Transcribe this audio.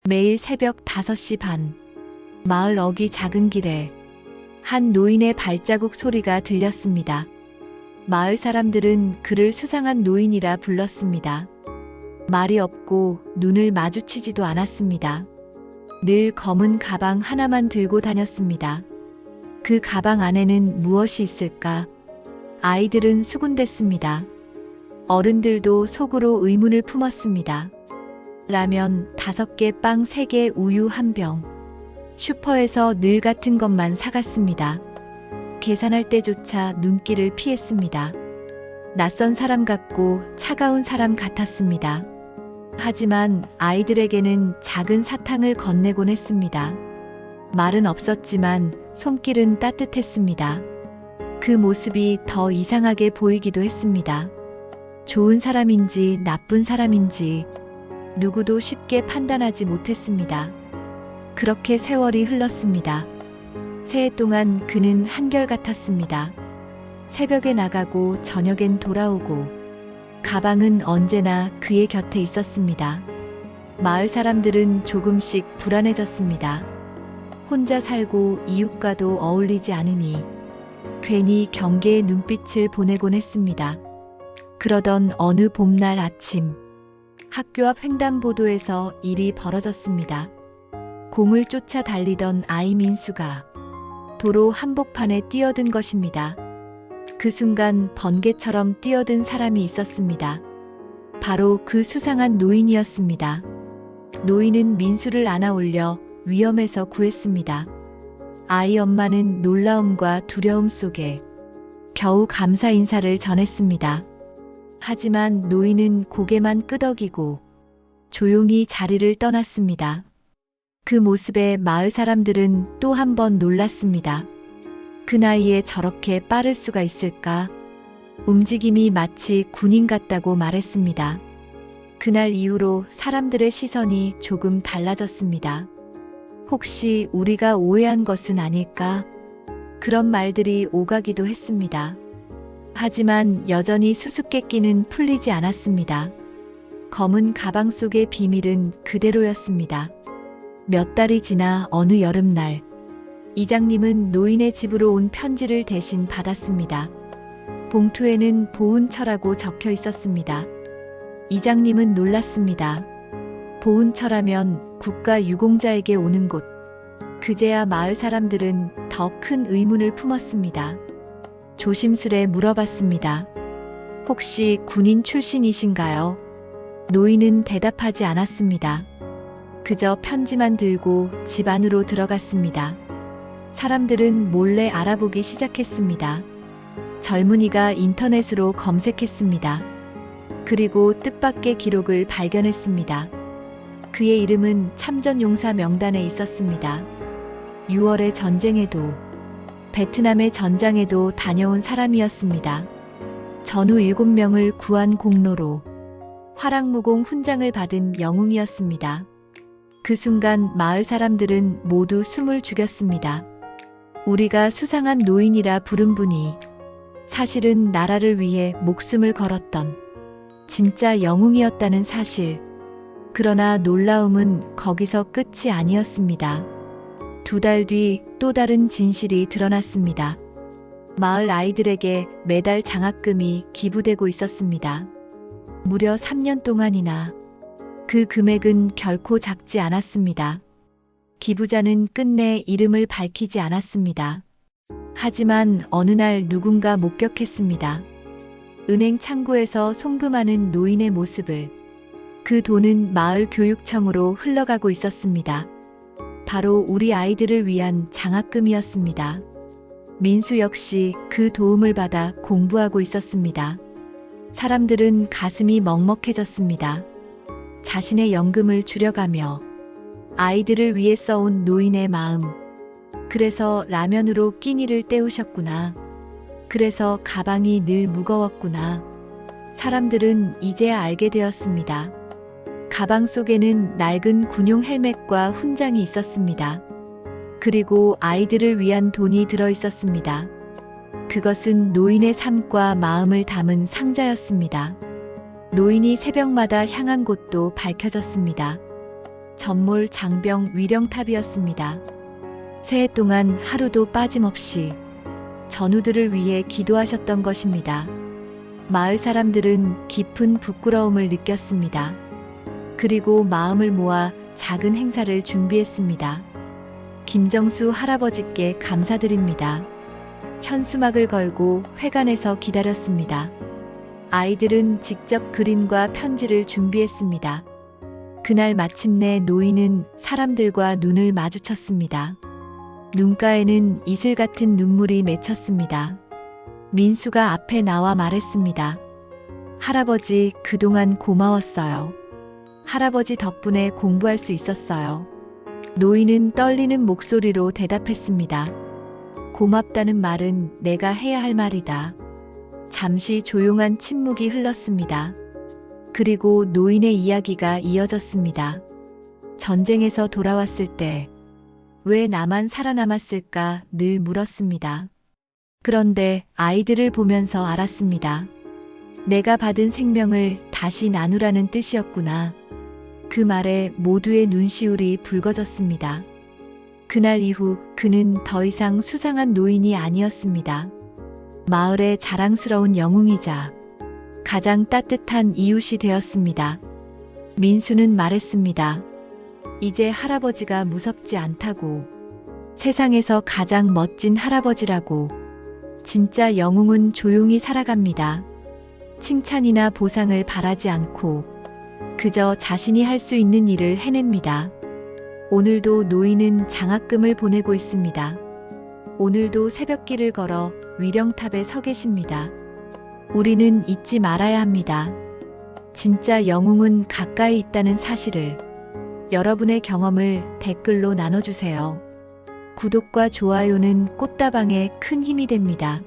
매일 새벽 5시 반, 마을 어귀 작은 길에 한 노인의 발자국 소리가 들렸습니다. 마을 사람들은 그를 수상한 노인이라 불렀습니다. 말이 없고 눈을 마주치지도 않았습니다. 늘 검은 가방 하나만 들고 다녔습니다. 그 가방 안에는 무엇이 있을까? 아이들은 수군댔습니다. 어른들도 속으로 의문을 품었습니다. 라면 5개, 빵 3개, 우유 1병. 슈퍼에서 늘 같은 것만 사갔습니다. 계산할 때조차 눈길을 피했습니다. 낯선 사람 같고 차가운 사람 같았습니다. 하지만 아이들에게는 작은 사탕을 건네곤 했습니다. 말은 없었지만 손길은 따뜻했습니다. 그 모습이 더 이상하게 보이기도 했습니다. 좋은 사람인지 나쁜 사람인지 누구도 쉽게 판단하지 못했습니다. 그렇게 세월이 흘렀습니다. 새해 동안 그는 한결같았습니다. 새벽에 나가고 저녁엔 돌아오고 가방은 언제나 그의 곁에 있었습니다. 마을 사람들은 조금씩 불안해졌습니다. 혼자 살고 이웃과도 어울리지 않으니 괜히 경계의 눈빛을 보내곤 했습니다. 그러던 어느 봄날 아침, 학교 앞 횡단보도에서 일이 벌어졌습니다. 공을 쫓아 달리던 아이 민수가 도로 한복판에 뛰어든 것입니다. 그 순간 번개처럼 뛰어든 사람이 있었습니다. 바로 그 수상한 노인이었습니다. 노인은 민수를 안아 올려 위험에서 구했습니다. 아이 엄마는 놀라움과 두려움 속에 겨우 감사 인사를 전했습니다. 하지만 노인은 고개만 끄덕이고 조용히 자리를 떠났습니다. 그 모습에 마을 사람들은 또 한 번 놀랐습니다. 그 나이에 저렇게 빠를 수가 있을까? 움직임이 마치 군인 같다고 말했습니다. 그날 이후로 사람들의 시선이 조금 달라졌습니다. 혹시 우리가 오해한 것은 아닐까? 그런 말들이 오가기도 했습니다. 하지만 여전히 수수께끼는 풀리지 않았습니다. 검은 가방 속의 비밀은 그대로였습니다. 몇 달이 지나 어느 여름날, 이장님은 노인의 집으로 온 편지를 대신 받았습니다. 봉투에는 보훈처라고 적혀 있었습니다. 이장님은 놀랐습니다. 보훈처라면 국가 유공자에게 오는 곳. 그제야 마을 사람들은 더 큰 의문을 품었습니다. 조심스레 물어봤습니다. 혹시 군인 출신이신가요? 노인은 대답하지 않았습니다. 그저 편지만 들고 집 안으로 들어갔습니다. 사람들은 몰래 알아보기 시작했습니다. 젊은이가 인터넷으로 검색했습니다. 그리고 뜻밖의 기록을 발견했습니다. 그의 이름은 참전용사 명단에 있었습니다. 6월의 전쟁에도, 베트남의 전장에도 다녀온 사람이었습니다. 전후 7명을 구한 공로로 화랑무공 훈장을 받은 영웅이었습니다. 그 순간 마을 사람들은 모두 숨을 죽였습니다. 우리가 수상한 노인이라 부른 분이 사실은 나라를 위해 목숨을 걸었던 진짜 영웅이었다는 사실. 그러나 놀라움은 거기서 끝이 아니었습니다. 2달 뒤 또 다른 진실이 드러났습니다. 마을 아이들에게 매달 장학금이 기부되고 있었습니다. 무려 3년 동안이나. 그 금액은 결코 작지 않았습니다. 기부자는 끝내 이름을 밝히지 않았습니다. 하지만 어느 날 누군가 목격했습니다. 은행 창구에서 송금하는 노인의 모습을. 그 돈은 마을 교육청으로 흘러가고 있었습니다. 바로 우리 아이들을 위한 장학금이었습니다. 민수 역시 그 도움을 받아 공부하고 있었습니다. 사람들은 가슴이 먹먹해졌습니다. 자신의 연금을 줄여가며 아이들을 위해 써온 노인의 마음. 그래서 라면으로 끼니를 때우셨구나. 그래서 가방이 늘 무거웠구나. 사람들은 이제야 알게 되었습니다. 가방 속에는 낡은 군용 헬멧과 훈장이 있었습니다. 그리고 아이들을 위한 돈이 들어 있었습니다. 그것은 노인의 삶과 마음을 담은 상자였습니다. 노인이 새벽마다 향한 곳도 밝혀졌습니다. 전몰 장병 위령탑이었습니다. 새해 동안 하루도 빠짐없이 전우들을 위해 기도하셨던 것입니다. 마을 사람들은 깊은 부끄러움을 느꼈습니다. 그리고 마음을 모아 작은 행사를 준비했습니다. 김정수 할아버지께 감사드립니다. 현수막을 걸고 회관에서 기다렸습니다. 아이들은 직접 그림과 편지를 준비했습니다. 그날 마침내 노인은 사람들과 눈을 마주쳤습니다. 눈가에는 이슬 같은 눈물이 맺혔습니다. 민수가 앞에 나와 말했습니다. 할아버지, 그동안 고마웠어요. 할아버지 덕분에 공부할 수 있었어요. 노인은 떨리는 목소리로 대답했습니다. 고맙다는 말은 내가 해야 할 말이다. 잠시 조용한 침묵이 흘렀습니다. 그리고 노인의 이야기가 이어졌습니다. 전쟁에서 돌아왔을 때 왜 나만 살아남았을까 늘 물었습니다. 그런데 아이들을 보면서 알았습니다. 내가 받은 생명을 다시 나누라는 뜻이었구나. 그 말에 모두의 눈시울이 붉어졌습니다. 그날 이후 그는 더 이상 수상한 노인이 아니었습니다. 마을의 자랑스러운 영웅이자 가장 따뜻한 이웃이 되었습니다. 민수는 말했습니다. 이제 할아버지가 무섭지 않다고. 세상에서 가장 멋진 할아버지라고. 진짜 영웅은 조용히 살아갑니다. 칭찬이나 보상을 바라지 않고 그저 자신이 할 수 있는 일을 해냅니다. 오늘도 노인은 장학금을 보내고 있습니다. 오늘도 새벽길을 걸어 위령탑에 서 계십니다. 우리는 잊지 말아야 합니다. 진짜 영웅은 가까이 있다는 사실을. 여러분의 경험을 댓글로 나눠주세요. 구독과 좋아요는 꽃다방에 큰 힘이 됩니다.